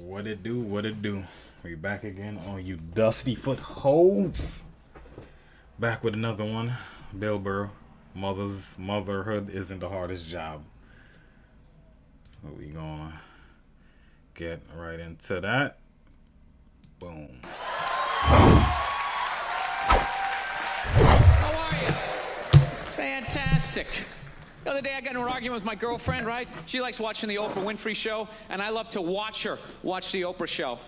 What it do? What it do? We back again on you dusty footholds. Back with another one. Burr. Motherhood isn't the hardest job. So we gonna get right into that. Boom. How are you? Fantastic. The other day I got in an argument with my girlfriend, right? She likes watching the Oprah Winfrey Show, and I love to watch her watch the Oprah Show.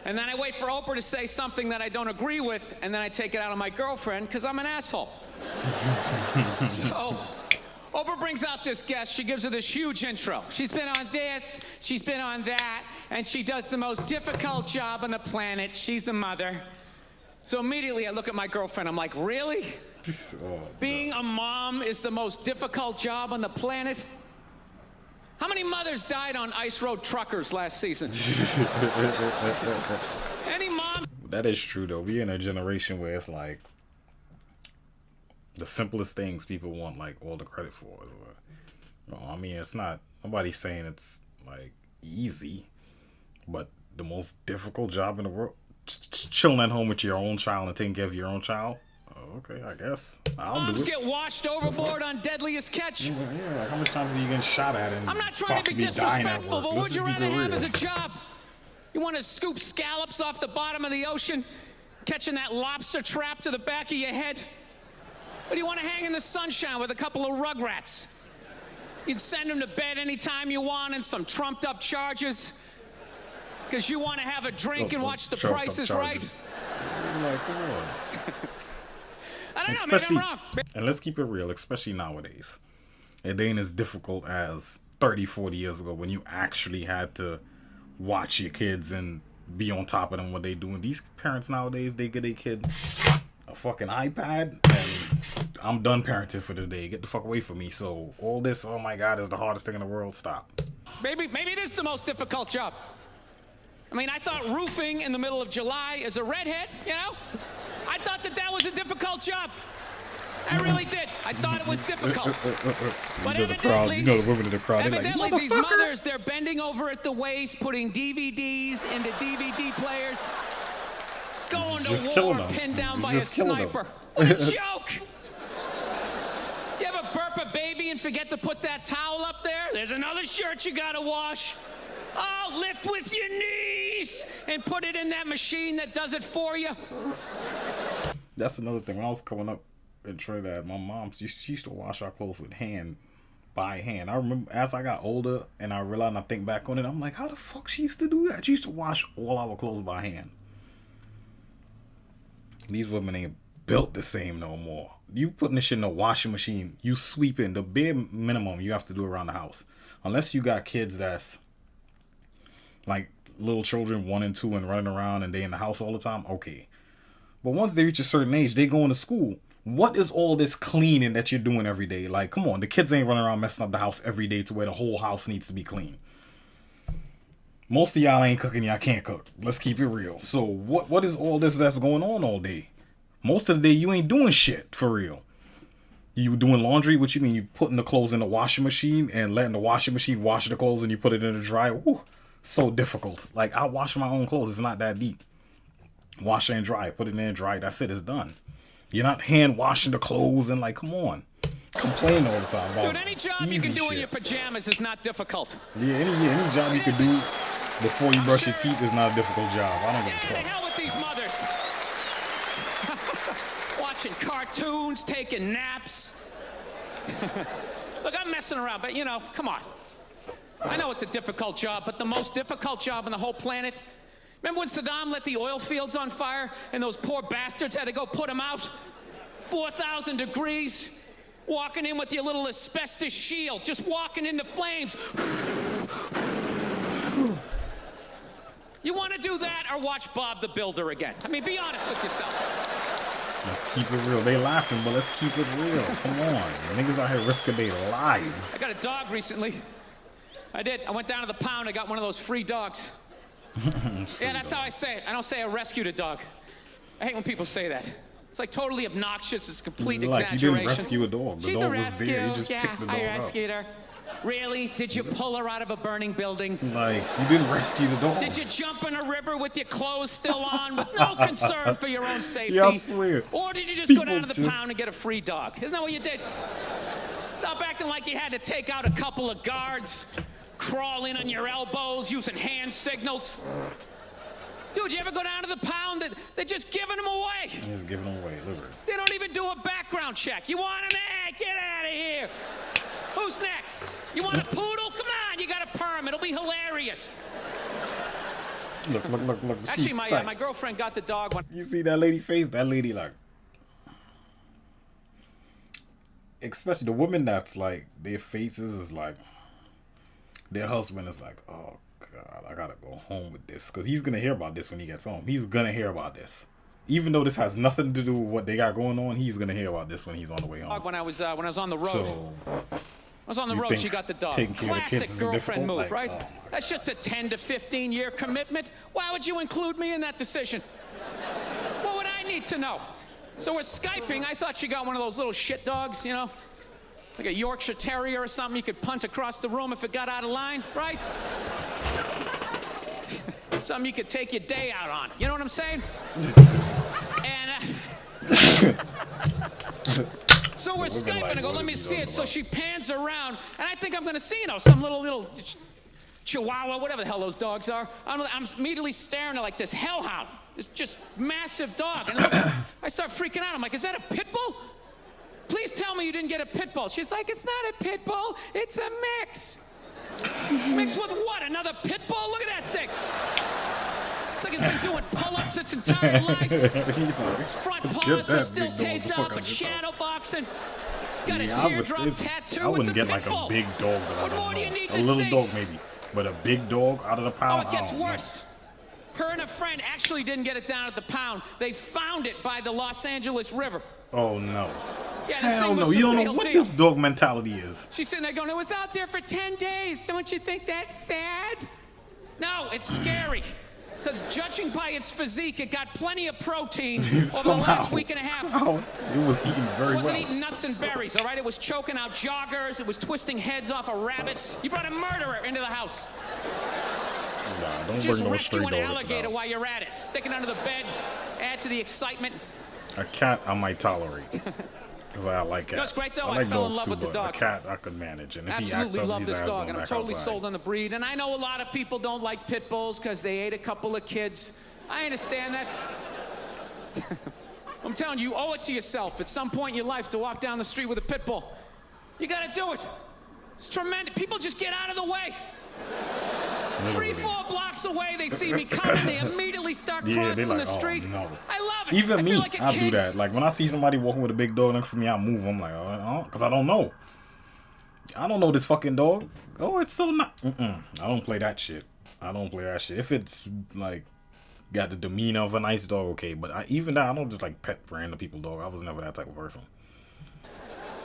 And then I wait for Oprah to say something that I don't agree with, and then I take it out on my girlfriend because I'm an asshole. So Oprah brings out this guest. She gives her this huge intro. She's been on this, she's been on that, and she does the most difficult job on the planet. She's a mother. So immediately I look at my girlfriend. I'm like, really? Being a mom is the most difficult job on the planet? How many mothers died on ice road truckers last season? Any mom? That is true though. We're in a generation where it's like the simplest things people want like all the credit for. I mean, it's not, nobody's saying it's like easy, but the most difficult job in the world, just chilling at home with your own child and taking care of your own child. Okay, I guess I'll do it. Moms get washed overboard on Deadliest Catch. Yeah, like how much times are you getting shot at? And I'm not trying to be disrespectful, but what would you rather have as a job? You want to scoop scallops off the bottom of the ocean, catching that lobster trap to the back of your head? Or do you want to hang in the sunshine with a couple of rugrats? You'd send them to bed anytime you want and some trumped up charges because you want to have a drink and watch The Price is Right? Like, come on. I don't know, maybe I'm wrong. And let's keep it real, especially nowadays. It ain't as difficult as 30, 40 years ago when you actually had to watch your kids and be on top of them, what they doing. These parents nowadays, they get their kid a fucking iPad and I'm done parenting for the day. Get the fuck away from me. So all this, oh my God, is the hardest thing in the world. Stop. Maybe it is the most difficult job. I mean, I thought roofing in the middle of July as a redhead, you know? I thought that was a difficult job. I really did. I thought it was difficult. But evidently, the women in the crowd. Evidently, like, these mothers, they're bending over at the waist, putting DVDs into DVD players, going to war, pinned down by a sniper. What a joke! You ever burp a baby and forget to put that towel up there? There's another shirt you gotta wash. Oh, lift with your knees and put it in that machine that does it for you. That's another thing. When I was coming up in Trinidad, my mom, she used to wash our clothes with by hand. I remember as I got older and I realized, and I think back on it, I'm like, how the fuck she used to do that? She used to wash all our clothes by hand. These women ain't built the same no more. You putting this shit in the washing machine, you sweeping the bare minimum you have to do around the house. Unless you got kids that's like little children, 1 and 2, and running around and they in the house all the time, okay. But once they reach a certain age, they going to school. What is all this cleaning that you're doing every day? Like, come on, the kids ain't running around messing up the house every day to where the whole house needs to be clean. Most of y'all ain't cooking, y'all can't cook. Let's keep it real. So what is all this that's going on all day? Most of the day you ain't doing shit for real. You doing laundry? What you mean? You putting the clothes in the washing machine and letting the washing machine wash the clothes and you put it in the dryer? Whew, so difficult. Like, I wash my own clothes. It's not that deep. Wash and dry. Put it in and dry. That's it. It's done. You're not hand washing the clothes and like, come on. Complain all the time about Dude, any job you can do shit. in your pajamas is not difficult. Yeah, any job you can do before you brush your teeth is not a difficult job. I don't give a Yeah, fuck. the hell with these mothers. Watching cartoons, taking naps. Look, I'm messing around, but you know, come on. I know it's a difficult job, but the most difficult job on the whole planet. Remember when Saddam lit the oil fields on fire and those poor bastards had to go put them out? 4,000 degrees, walking in with your little asbestos shield, just walking into flames. You want to do that or watch Bob the Builder again? I mean, be honest with yourself. Let's keep it real. They laughing, but let's keep it real. Come on. Niggas out here risking their lives. I got a dog recently. I did. I went down to the pound. I got one of those free dogs. Yeah, that's how I say it. I don't say I rescued a dog. I hate when people say that. It's like totally obnoxious. It's complete exaggeration. You didn't rescue a dog. The She's dog a was rescue. there. You just yeah, picked the dog I rescued her. Really? Did you pull her out of a burning building? Like, you didn't rescue the dog. Did you jump in a river with your clothes still on with no concern for your own safety? Yeah, I swear. Or did you just People go down to the just- pound and get a free dog? Isn't that what you did? Stop acting like you had to take out a couple of guards, crawl in on your elbows, using hand signals. Dude, you ever go down to the pound? They're just giving them away. He's giving them away, literally. They don't even do a background check. You want him? Get out of here. Who's next? You want a poodle? Come on, you got a perm. It'll be hilarious. Look. Actually, She's my fat. girlfriend got the dog when... You see that lady face? That lady, like... Especially the women that's like, their faces is like... Their husband is like, oh, God, I gotta go home with this. Because he's gonna hear about this when he gets home. He's gonna hear about this. Even though this has nothing to do with what they got going on, he's gonna hear about this when he's on the way home. When I was on the road. So... I was on the You road, think she got the dog. taking care of the Classic kids is girlfriend difficult? move, Like, right? oh my That's just a 10 to 15 year commitment. Why would you include me in that decision? What would I need to know? So we're Skyping. I thought she got one of those little shit dogs, you know? Like a Yorkshire Terrier or something you could punt across the room if it got out of line, right? Something you could take your day out on. You know what I'm saying? And... So we're Skyping, like, I go, what let is me he see talking it. So about? she pans around, and I think I'm gonna see, you know, some little chihuahua, whatever the hell those dogs are. I'm immediately staring at like this hellhound, this just massive dog. And I start freaking out. I'm like, is that a pit bull? Please tell me you didn't get a pit bull. She's like, it's not a pit bull, it's a mix. Mix with what, another pit bull? Look at that thing. Looks like it's been doing pull-ups its entire life. Its front paws were still taped up, but shadow boxing. It's got a teardrop tattoo. I wouldn't it's a get pit like bull. a big dog that I What don't more do you know. need A to little see? dog maybe, but a big dog out of the Oh, pound. it gets I don't know. worse. Her and a friend actually didn't get it down at the pound. They found it by the Los Angeles River. Oh no. Yeah, this Hell thing was no. You some don't know real what deal. this dog mentality is. She's sitting there going, it was out there for 10 days. Don't you think that's sad? No, it's scary. Because judging by its physique, it got plenty of protein over the Somehow. last week and a half. It was eating very It wasn't well. eating nuts and berries, all right? It was choking out joggers. It was twisting heads off of rabbits. You brought a murderer into the house. Nah, don't Just bring no rescue stray an dog into the alligator house. while you're at it. Stick it under the bed. Add to the excitement. A cat I might tolerate. Because I like cats. know what's great, though? I I like fell in dogs love too, with the but dog. A cat I could manage. And if he Absolutely act up, love his this ass dog, going and I'm back totally outside. sold on the breed. And I know a lot of people don't like pit bulls because they ate a couple of kids. I understand that. I'm telling you, you owe it to yourself at some point in your life to walk down the street with a pit bull. You gotta do it. It's tremendous. People just get out of the way. Literally. 3-4 blocks away, they see me coming, they immediately start Yeah, crossing they like, the street. oh, no. I love it. Even I me, feel like a I kid. do that. Like when I see somebody walking with a big dog next to me, I move. I'm like, oh, because I don't know. I don't know this fucking dog. Oh, it's so not. I don't play that shit. I don't play that shit. If it's like got the demeanor of a nice dog, okay. But even that, I don't just like pet random people dog. I was never that type of person.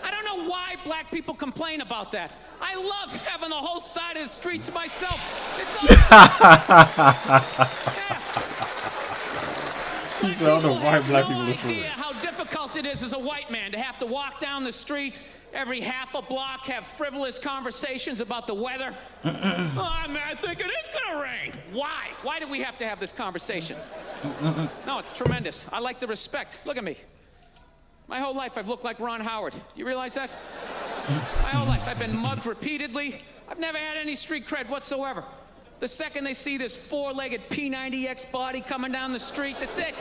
I don't know why black people complain about that. I love having the whole side of the street to myself. It's He said, I don't know why black people no look for idea it. how difficult it is as a white man to have to walk down the street every half a block, have frivolous conversations about the weather. Oh, man, I think it is gonna rain. Why? Why do we have to have this conversation? No, it's tremendous. I like the respect. Look at me. My whole life I've looked like Ron Howard. You realize that? My whole life I've been mugged repeatedly. I've never had any street cred whatsoever. The second they see this four-legged P90X body coming down the street, that's it.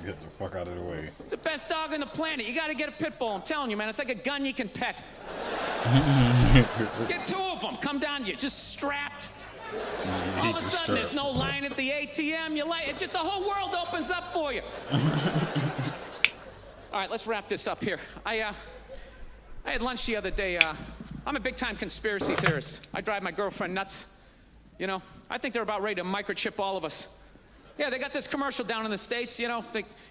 Get the fuck out of the way. It's the best dog on the planet. You gotta get a pit bull. I'm telling you, man. It's like a gun you can pet. Get 2 of them. Come down to you, just strapped. All of a sudden, there's no line at the ATM. You like it. Just the whole world opens up for you. All right, let's wrap this up here. I had lunch the other day. I'm a big-time conspiracy theorist. I drive my girlfriend nuts. You know, I think they're about ready to microchip all of us. Yeah, they got this commercial down in the States, you know.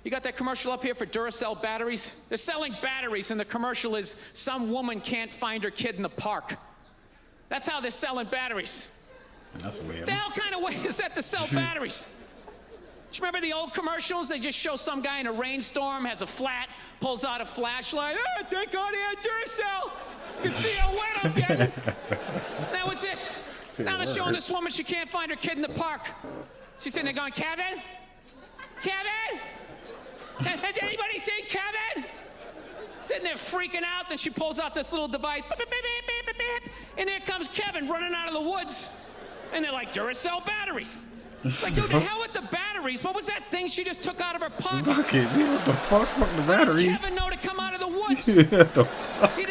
You got that commercial up here for Duracell batteries? They're selling batteries, and the commercial is some woman can't find her kid in the park. That's how they're selling batteries. That's weird. The hell kind of way is that to sell batteries? Do you remember the old commercials? They just show some guy in a rainstorm, has a flat, pulls out a flashlight. Oh, thank God he had Duracell. You see how wet I'm getting? That was it. Now they're showing this woman she can't find her kid in the park. She's sitting there going, Kevin? Kevin? Has anybody seen Kevin? Sitting there freaking out, then she pulls out this little device, beep, beep, beep, beep, beep, beep, and here comes Kevin running out of the woods. And they're like, Duracell batteries. Like, dude, the hell with the batteries? What was that thing she just took out of her pocket? Fuck it, man. What the fuck? Fuck the batteries. Kevin know to come out of the woods. He didn't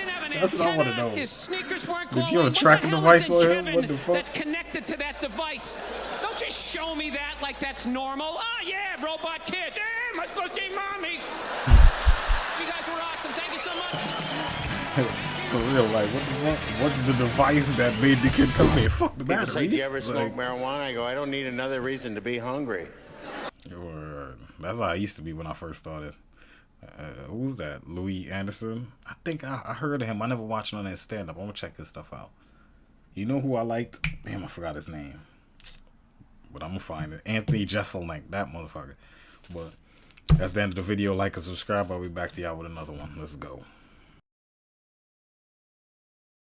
have an That's what I wanna antenna. know. His sneakers weren't glowing. Did you have a What the tracking hell device is in on him? Kevin What the fuck? that's connected to that device? Don't just show me that like that's normal. Oh, yeah, robot kids. Yeah, let's go see mommy. You guys were awesome. Thank you so much. For real, like, what the fuck? What's the device that made the kid come here? Fuck the People batteries. say, do you ever smoke Like, marijuana? I go, I don't need another reason to be hungry. or, that's how I used to be when I first started. Who's that? Louis Anderson? I think I heard of him. I never watched none of his stand-up. I'm gonna check his stuff out. You know who I liked? Damn, I forgot his name. But I'm gonna find it. Anthony Jeselnik, that motherfucker. But that's the end of the video. Like and subscribe. I'll be back to y'all with another one. Let's go.